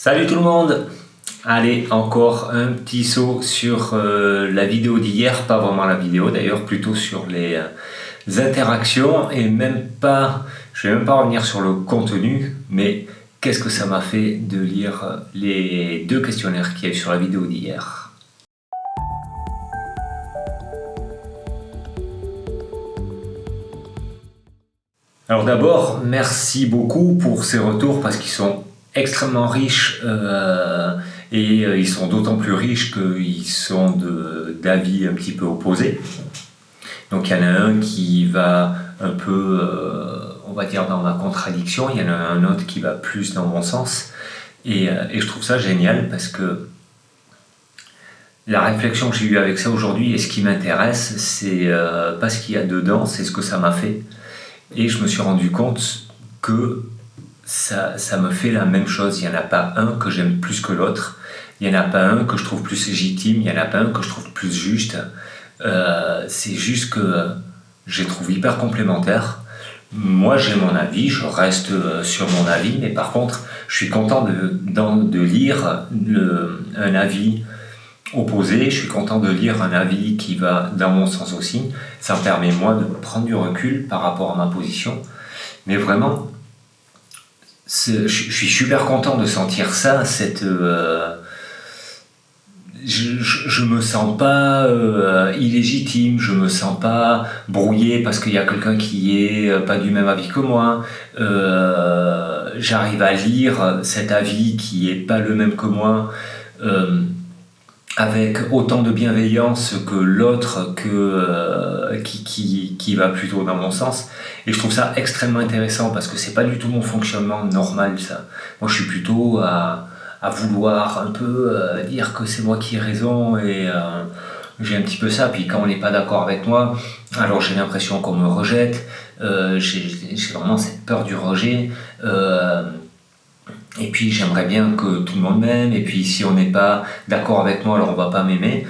Salut tout le monde! Allez, encore un petit saut sur la vidéo d'hier, pas vraiment la vidéo d'ailleurs, plutôt sur les interactions et même pas, je vais même pas revenir sur le contenu, mais qu'est-ce que ça m'a fait de lire les deux questionnaires qu'il y a eu sur la vidéo d'hier. Alors d'abord, merci beaucoup pour ces retours parce qu'ils sont extrêmement riches et ils sont d'autant plus riches qu'ils sont d'avis un petit peu opposés. Donc il y en a un qui va un peu, on va dire, dans ma contradiction, il y en a un autre qui va plus dans mon sens. Et je trouve ça génial parce que la réflexion que j'ai eue avec ça aujourd'hui et ce qui m'intéresse, c'est pas ce qu'il y a dedans, c'est ce que ça m'a fait. Et je me suis rendu compte que ça me fait la même chose. Il n'y en a pas un que j'aime plus que l'autre. Il n'y en a pas un que je trouve plus légitime. Il n'y en a pas un que je trouve plus juste. C'est juste que je les trouve hyper complémentaires. Moi, j'ai mon avis. Je reste sur mon avis. Mais par contre, je suis content de lire un avis opposé. Je suis content de lire un avis qui va dans mon sens aussi. Ça me permet, moi, de prendre du recul par rapport à ma position. Mais vraiment, je suis super content de sentir ça, je me sens pas illégitime, je me sens pas brouillé parce qu'il y a quelqu'un qui est pas du même avis que moi. J'arrive à lire cet avis qui est pas le même que moi. Avec autant de bienveillance que l'autre qui va plutôt dans mon sens. Et je trouve ça extrêmement intéressant parce que c'est pas du tout mon fonctionnement normal, ça. Moi, je suis plutôt à vouloir un peu dire que c'est moi qui ai raison et j'ai un petit peu ça. Puis quand on n'est pas d'accord avec moi, alors j'ai l'impression qu'on me rejette. J'ai vraiment cette peur du rejet. Et puis j'aimerais bien que tout le monde m'aime, et puis si on n'est pas d'accord avec moi, alors on va pas m'aimer.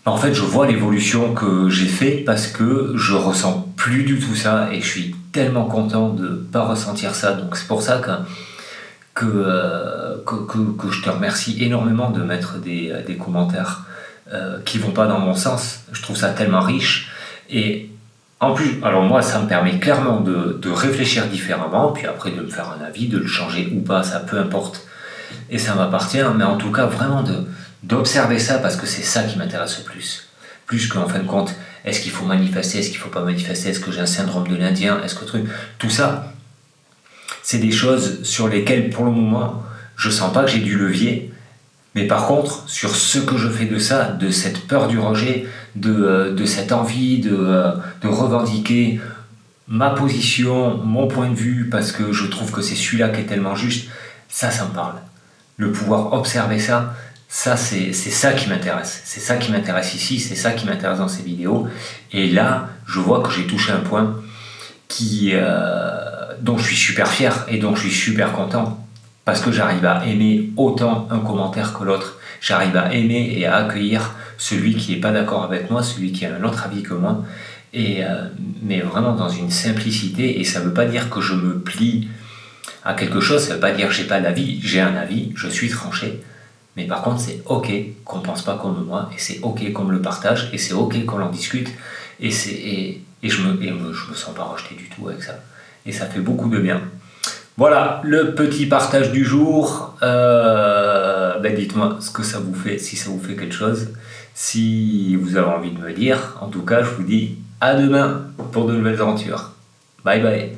En fait, je vois l'évolution que j'ai fait parce que je ressens plus du tout ça, et je suis tellement content de pas ressentir ça. Donc c'est pour ça que je te remercie énormément de mettre des commentaires qui vont pas dans mon sens. Je trouve ça tellement riche. Et en plus, alors moi, ça me permet clairement de réfléchir différemment, puis après de me faire un avis, de le changer ou pas, ça peu importe, et ça m'appartient, mais en tout cas vraiment d'observer ça parce que c'est ça qui m'intéresse le plus. Plus qu'en fin de compte, est-ce qu'il faut manifester, est-ce qu'il ne faut pas manifester, est-ce que j'ai un syndrome de l'Indien, est-ce que tout ça, c'est des choses sur lesquelles pour le moment, je sens pas que j'ai du levier. Mais par contre, sur ce que je fais de ça, de cette peur du rejet, de cette envie de revendiquer ma position, mon point de vue, parce que je trouve que c'est celui-là qui est tellement juste, ça me parle. Le pouvoir observer ça, c'est ça qui m'intéresse. C'est ça qui m'intéresse ici, c'est ça qui m'intéresse dans ces vidéos. Et là, je vois que j'ai touché un point dont je suis super fier et dont je suis super content. Parce que j'arrive à aimer autant un commentaire que l'autre. J'arrive à aimer et à accueillir celui qui n'est pas d'accord avec moi, celui qui a un autre avis que moi. Mais vraiment dans une simplicité. Et ça ne veut pas dire que je me plie à quelque chose. Ça ne veut pas dire que je n'ai pas d'avis. J'ai un avis, je suis tranché. Mais par contre, c'est OK qu'on ne pense pas comme moi. Et c'est OK qu'on me le partage. Et c'est OK qu'on en discute. Et je me sens pas rejeté du tout avec ça. Et ça fait beaucoup de bien. Voilà, le petit partage du jour. Dites-moi ce que ça vous fait, si ça vous fait quelque chose, si vous avez envie de me dire. En tout cas, je vous dis à demain pour de nouvelles aventures. Bye bye.